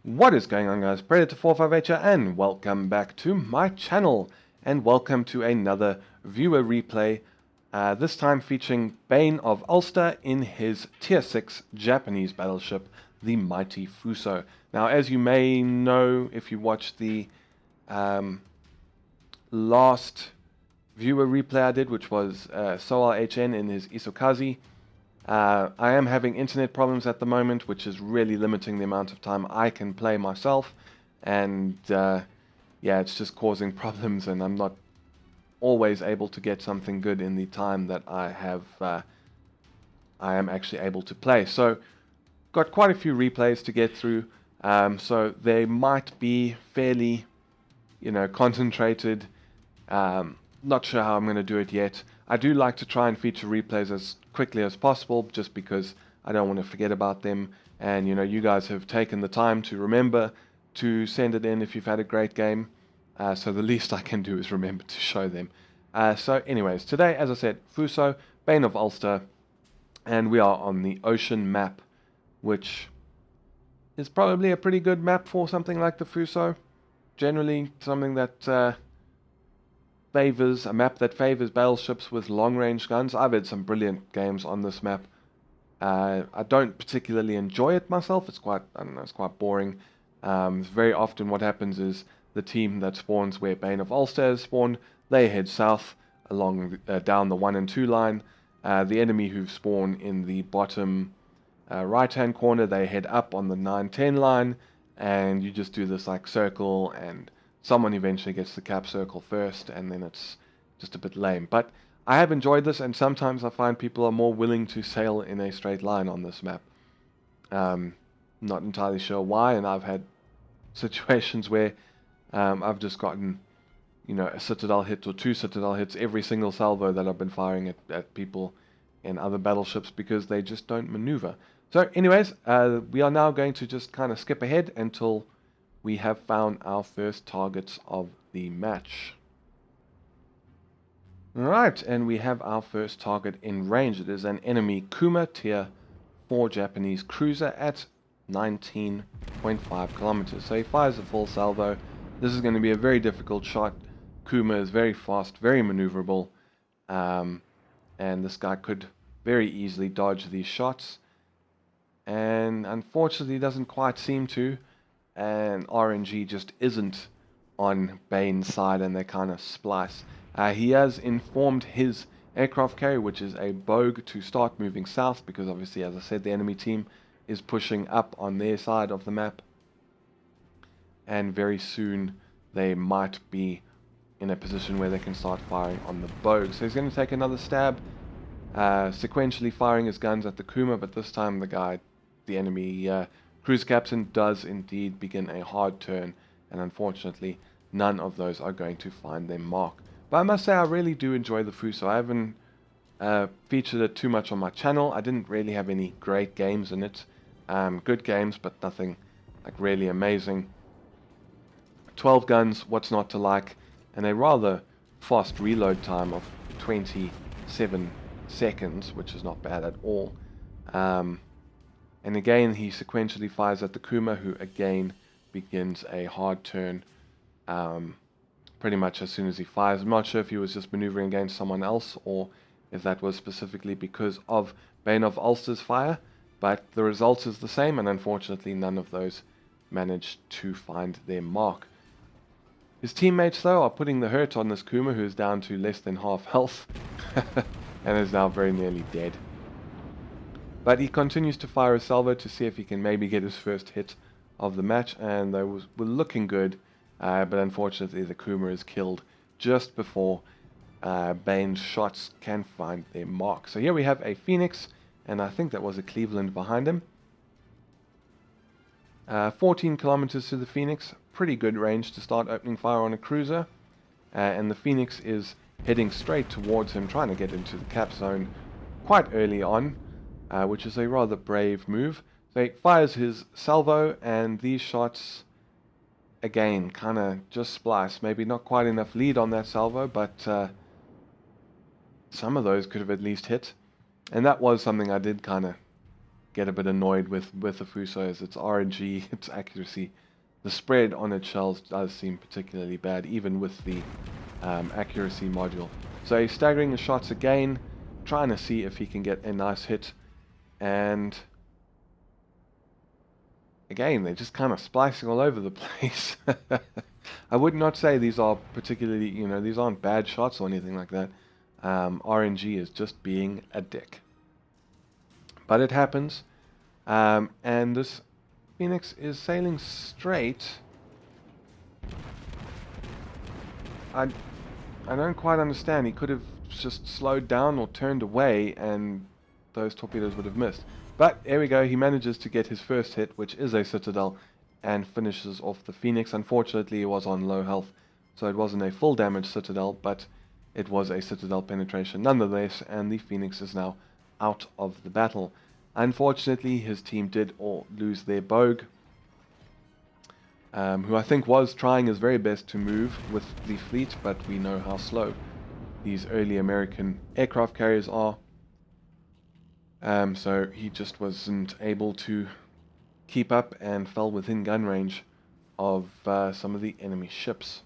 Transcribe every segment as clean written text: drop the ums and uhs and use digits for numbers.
What is going on, guys? Predator458 here, and welcome back to my channel, and welcome to another viewer replay, this time featuring Bane of Ulster in his Tier 6 Japanese battleship, the mighty Fuso. Now, as you may know if you watched the last viewer replay I did, which was Soal HN in his Isokazi, I am having internet problems at the moment, which is really limiting the amount of time I can play myself, and yeah, it's just causing problems, and I'm not always able to get something good in the time that I am actually able to play. So, got quite a few replays to get through, so they might be fairly, concentrated. Not sure how I'm going to do it yet. I do like to try and feature replays as quickly as possible, just because I don't want to forget about them. And you guys have taken the time to remember to send it in if you've had a great game. So the least I can do is remember to show them. So anyways, today, as I said, Fuso, Bane of Ulster, and we are on the ocean map, which is probably a pretty good map for something like the Fuso. Generally something that favors a map that favors battleships with long-range guns. I've had some brilliant games on this map. I don't particularly enjoy it myself. It's quite, I don't know, it's quite boring. Very often what happens is the team that spawns where Bane of Ulster has spawned, they head south along down the 1 and 2 line. The enemy who spawn in the bottom right-hand corner, they head up on the 9-10 line, and you just do this like circle, and someone eventually gets the cap circle first, and then it's just a bit lame. But I have enjoyed this, and sometimes I find people are more willing to sail in a straight line on this map. Not entirely sure why, and I've had situations where I've just gotten, a citadel hit or 2 citadel hits every single salvo that I've been firing at people in other battleships, because they just don't maneuver. So anyways, we are now going to just kind of skip ahead until we have found our first targets of the match. Right, and we have our first target in range. It is an enemy Kuma Tier 4 Japanese cruiser at 19.5 kilometers. So he fires a full salvo. This is going to be a very difficult shot. Kuma is very fast, very maneuverable, and this guy could very easily dodge these shots, and unfortunately doesn't quite seem to. And RNG just isn't on Bane's side, and they kind of splice. He has informed his aircraft carrier, which is a Bogue, to start moving south, because obviously, as I said, the enemy team is pushing up on their side of the map, and very soon they might be in a position where they can start firing on the Bogue. So he's going to take another stab, sequentially firing his guns at the Kuma, but this time the enemy cruise captain does indeed begin a hard turn, and unfortunately none of those are going to find their mark. But I must say, I really do enjoy the Fuso. I haven't featured it too much on my channel. I didn't really have any great games in it. Good games, but nothing like really amazing. 12 guns, what's not to like, and a rather fast reload time of 27 seconds, which is not bad at all. And again, he sequentially fires at the Kuma, who again begins a hard turn pretty much as soon as he fires. I'm not sure if he was just maneuvering against someone else, or if that was specifically because of Bane of Ulster's fire, but the result is the same, and unfortunately none of those managed to find their mark. His teammates, though, are putting the hurt on this Kuma, who is down to less than half health and is now very nearly dead. But he continues to fire a salvo to see if he can maybe get his first hit of the match, and they were looking good, but unfortunately the Kuma is killed just before Bane's shots can find their mark. So here we have a Phoenix, and I think that was a Cleveland behind him. 14 kilometers to the Phoenix, pretty good range to start opening fire on a cruiser, and the Phoenix is heading straight towards him, trying to get into the cap zone quite early on. Which is a rather brave move. So he fires his salvo, and these shots, again, kind of just splice. Maybe not quite enough lead on that salvo, but some of those could have at least hit. And that was something I did kind of get a bit annoyed with the Fusos. Its RNG, its accuracy, the spread on its shells does seem particularly bad, even with the accuracy module. So he's staggering the shots again, trying to see if he can get a nice hit, and again, they're just kind of splicing all over the place. I would not say these are particularly, these aren't bad shots or anything like that. RNG is just being a dick. But it happens. And this Phoenix is sailing straight. I don't quite understand. He could have just slowed down or turned away and those torpedoes would have missed. But there we go. He manages to get his first hit, which is a Citadel, and finishes off the Phoenix. Unfortunately, it was on low health, so it wasn't a full damage Citadel, but it was a Citadel penetration nonetheless, and the Phoenix is now out of the battle. Unfortunately, his team did all lose their Bogue, who I think was trying his very best to move with the fleet, but we know how slow these early American aircraft carriers are. So he just wasn't able to keep up and fell within gun range of some of the enemy ships.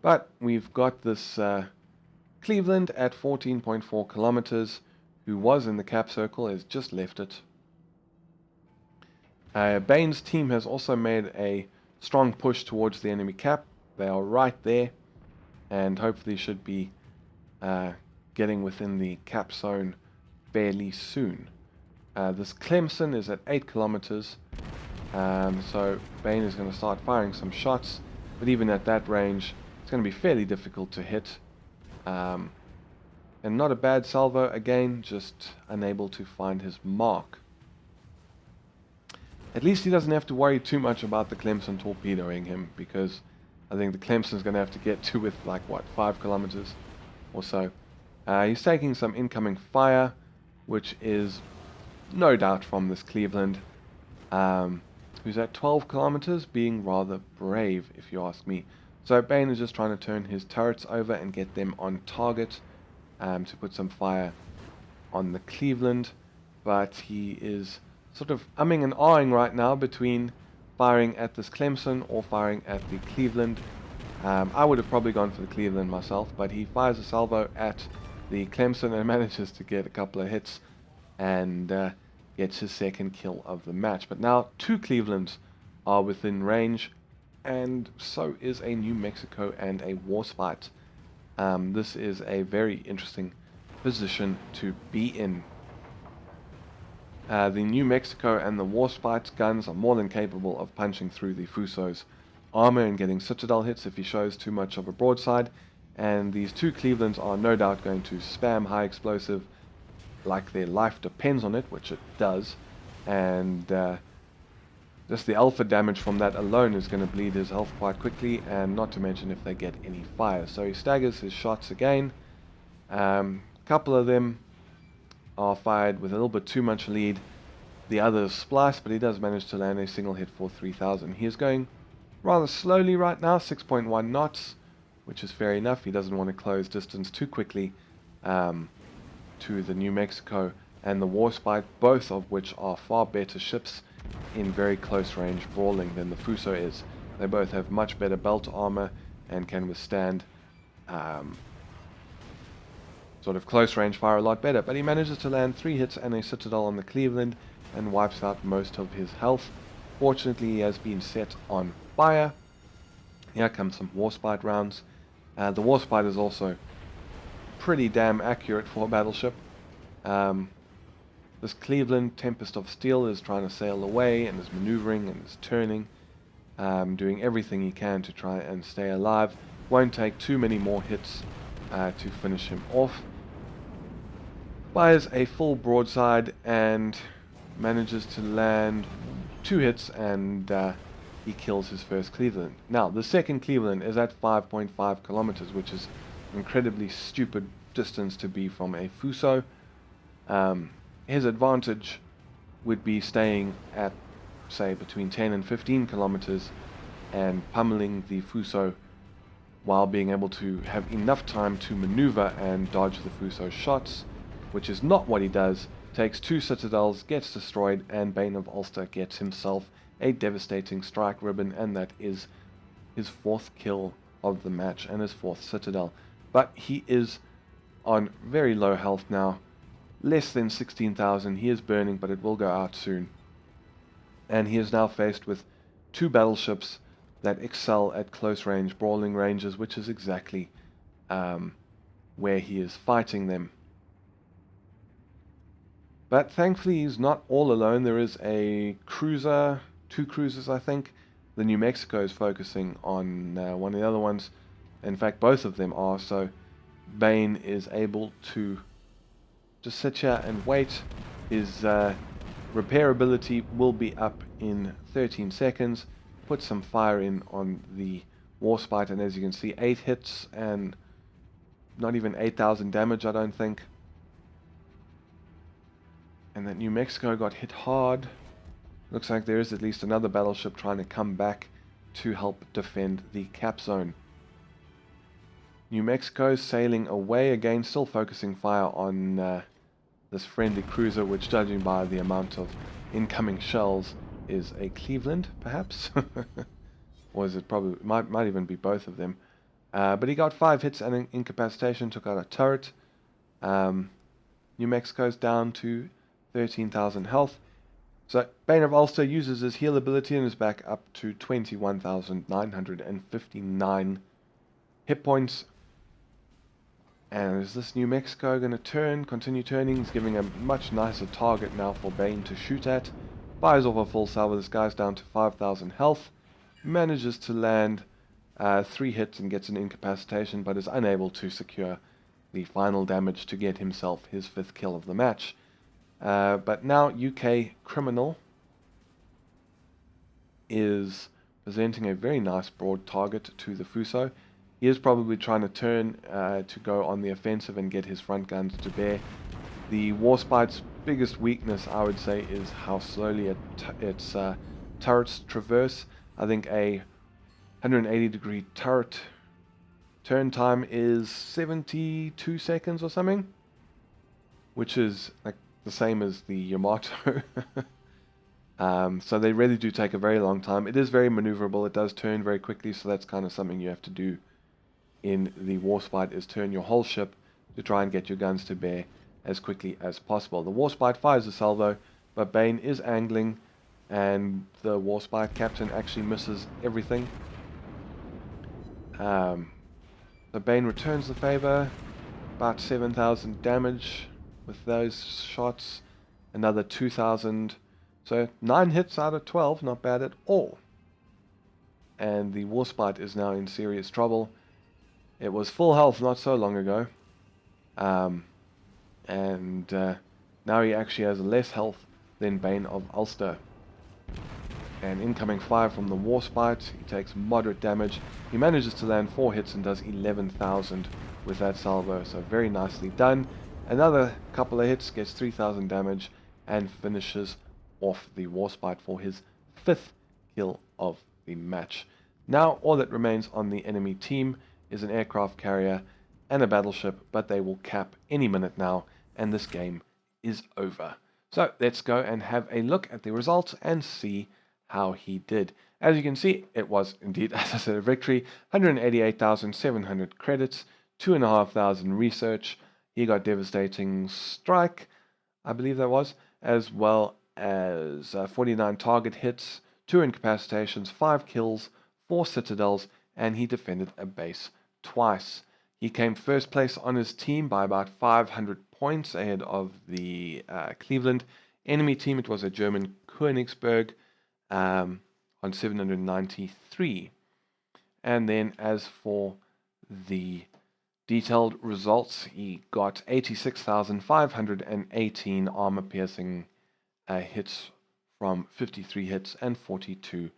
But we've got this Cleveland at 14.4 kilometers, who was in the cap circle, has just left it. Bane's team has also made a strong push towards the enemy cap. They are right there, and hopefully should be getting within the cap zone fairly soon. This Clemson is at 8 kilometers, so Bane is going to start firing some shots, but even at that range, it's going to be fairly difficult to hit. And not a bad salvo, again, just unable to find his mark. At least he doesn't have to worry too much about the Clemson torpedoing him, because I think the Clemson's going to have to get to with, like, what, 5 kilometers or so. He's taking some incoming fire, which is no doubt from this Cleveland, who's at 12 kilometers, being rather brave, if you ask me. So Bane is just trying to turn his turrets over and get them on target, to put some fire on the Cleveland, but he is sort of umming and ahhing right now between firing at this Clemson or firing at the Cleveland. I would have probably gone for the Cleveland myself, but he fires a salvo at the Clemson and manages to get a couple of hits and gets his second kill of the match. But now 2 Clevelands are within range, and so is a New Mexico and a Warspite. This is a very interesting position to be in. The New Mexico and the Warspite's guns are more than capable of punching through the Fuso's armor and getting Citadel hits if he shows too much of a broadside. And these 2 Clevelands are no doubt going to spam high explosive like their life depends on it, which it does. And just the alpha damage from that alone is going to bleed his health quite quickly, and not to mention if they get any fire. So he staggers his shots again. Couple of them are fired with a little bit too much lead. The others splice, but he does manage to land a single hit for 3,000. He is going rather slowly right now, 6.1 knots, which is fair enough. He doesn't want to close distance too quickly to the New Mexico and the Warspite, both of which are far better ships in very close range brawling than the Fuso is. They both have much better belt armor and can withstand sort of close range fire a lot better. But he manages to land 3 hits and a Citadel on the Cleveland and wipes out most of his health. Fortunately, he has been set on fire. Here comes some Warspite rounds. The Warspite is also pretty damn accurate for a battleship. This Cleveland Tempest of Steel is trying to sail away and is maneuvering and is turning, doing everything he can to try and stay alive. Won't take too many more hits to finish him off. Fires a full broadside and manages to land 2 hits, and he kills his first Cleveland. Now, the second Cleveland is at 5.5 kilometers, which is an incredibly stupid distance to be from a Fuso. His advantage would be staying at, say, between 10 and 15 kilometers and pummeling the Fuso while being able to have enough time to maneuver and dodge the Fuso shots, which is not what he does. takes 2 citadels, gets destroyed, and Bane of Ulster gets himself a devastating strike ribbon, and that is his 4th kill of the match and his 4th citadel. But he is on very low health now, less than 16,000. He is burning, but it will go out soon. And he is now faced with 2 battleships that excel at close range brawling ranges, which is exactly where he is fighting them. But thankfully he's not all alone. There is a cruiser, 2 cruisers I think. The New Mexico is focusing on one of the other ones. In fact, both of them are, so Bane is able to just sit here and wait. His repairability will be up in 13 seconds. Put some fire in on the Warspite, and as you can see, 8 hits and not even 8,000 damage, I don't think. And that New Mexico got hit hard. Looks like there is at least another battleship trying to come back to help defend the cap zone. New Mexico sailing away again, still focusing fire on this friendly cruiser, which, judging by the amount of incoming shells, is a Cleveland, perhaps? Or is it probably, might even be both of them. But he got 5 hits and an incapacitation, took out a turret. New Mexico's down to 13,000 health. So Bane of Ulster uses his heal ability and is back up to 21,959 hit points. And is this New Mexico going to continue turning? He's giving a much nicer target now for Bane to shoot at. Fires off a full salvo. This guy's down to 5,000 health. Manages to land 3 hits and gets an incapacitation, but is unable to secure the final damage to get himself his 5th kill of the match. But now UK Criminal is presenting a very nice broad target to the Fuso. He is probably trying to turn to go on the offensive and get his front guns to bear. The Warspite's biggest weakness, I would say, is how slowly its turrets traverse. I think a 180-degree turret turn time is 72 seconds or something, which is like the same as the Yamato. So they really do take a very long time. It is very maneuverable. It does turn very quickly, so that's kind of something you have to do in the Warspite, is turn your whole ship to try and get your guns to bear as quickly as possible. The Warspite fires a salvo, but Bane is angling, and the Warspite captain actually misses everything. So Bane returns the favor, about 7,000 damage with those shots, another 2,000, so 9 hits out of 12, not bad at all. And the Warspite is now in serious trouble. It was full health not so long ago, and now he actually has less health than Bane of Ulster. And incoming fire from the Warspite, he takes moderate damage. He manages to land 4 hits and does 11,000 with that salvo, so very nicely done. Another couple of hits, gets 3,000 damage, and finishes off the Warspite for his 5th kill of the match. Now all that remains on the enemy team is an aircraft carrier and a battleship, but they will cap any minute now, and this game is over. So let's go and have a look at the results and see how he did. As you can see, it was indeed, as I said, a victory. 188,700 credits, 2,500 research. He got devastating strike, I believe that was, as well as 49 target hits, 2 incapacitations, 5 kills, 4 citadels, and he defended a base twice. He came first place on his team by about 500 points ahead of the Cleveland. Enemy team, it was a German Königsberg on 793. And then as for the detailed results, he got 86,518 armor-piercing hits from 53 hits and 42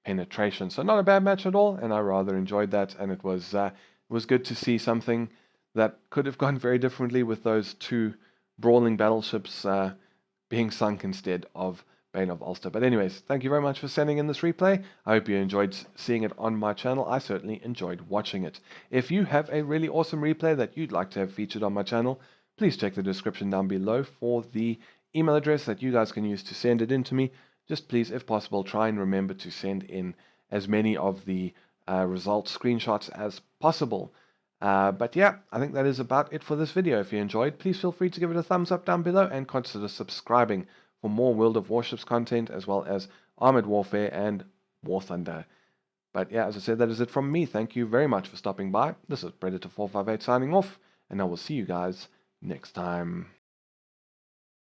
penetration. So not a bad match at all, and I rather enjoyed that, and it was good to see something that could have gone very differently with those 2 brawling battleships being sunk instead of Bane of Ulster. But anyways, thank you very much for sending in this replay. I hope you enjoyed seeing it on my channel. I certainly enjoyed watching it. If you have a really awesome replay that you'd like to have featured on my channel, please check the description down below for the email address that you guys can use to send it in to me. Just please, if possible, try and remember to send in as many of the results screenshots as possible. But yeah, I think that is about it for this video. If you enjoyed, please feel free to give it a thumbs up down below and consider subscribing for more World of Warships content, as well as Armored Warfare and War Thunder. But yeah, as I said, that is it from me. Thank you very much for stopping by. This is Predator458 signing off, and I will see you guys next time.